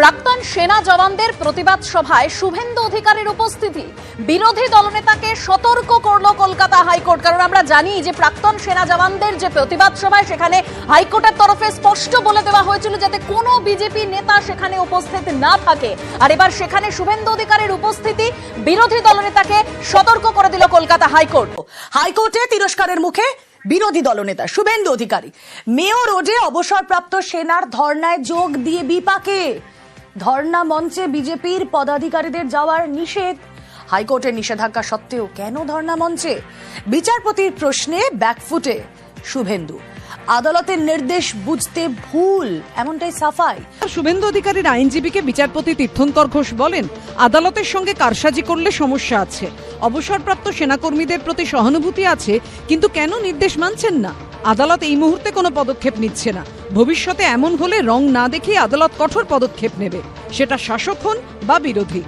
প্রাক্তন সেনা জওয়ানদের প্রতিবাদ সভায় শুভেন্দু অধিকারীর উপস্থিতি, বিরোধী দলনেতাকে সতর্ক করলো কলকাতা হাইকোর্ট। কারণ আমরা জানি যে প্রাক্তন সেনা জওয়ানদের যে প্রতিবাদ সভায় সেখানে হাইকোর্টের তরফে স্পষ্ট বলে দেওয়া হয়েছিল যাতে কোনো বিজেপি নেতা সেখানে উপস্থিত না থাকে। আর এবার সেখানে শুভেন্দু অধিকারীর উপস্থিতি, বিরোধী দলনেতাকে সতর্ক করে দিল কলকাতা হাইকোর্ট। হাইকোর্টে তিরস্কারের মুখে বিরোধী দলনেতা শুভেন্দু অধিকারী। মেয়র রোডে অবসরপ্রাপ্ত সেনার ধর্নায় যোগ দিয়ে বিপাকে। ধর্না মঞ্চে বিজেপির পদাধিকারীদের যাওয়ার নিষেধ। হাইকোর্টের নিষেধাজ্ঞা সত্ত্বেও কেন ধর্না মঞ্চে? বিচারপতির প্রশ্নে ব্যাকফুটে শুভেন্দু। আদালতের নির্দেশ বুঝতে ভুল, এমনটাই সাফাই। শুভেন্দু অধিকারীর আইনজীবীকে বিচারপতি তীর্থঙ্কর ঘোষ বলেন, আদালতের সঙ্গে কারসাজি করলে সমস্যা আছে। অবসরপ্রাপ্ত সেনাকর্মীদের প্রতি সহানুভূতি আছে, কিন্তু কেন নির্দেশ মানছেন না? আদালত এই মুহূর্তে কোনো পদক্ষেপ নিচ্ছে না। ভবিষ্যতে এমন হলে রং না দেখে আদালত কঠোর পদক্ষেপ নেবে, সেটা শাসক হন বা বিরোধী।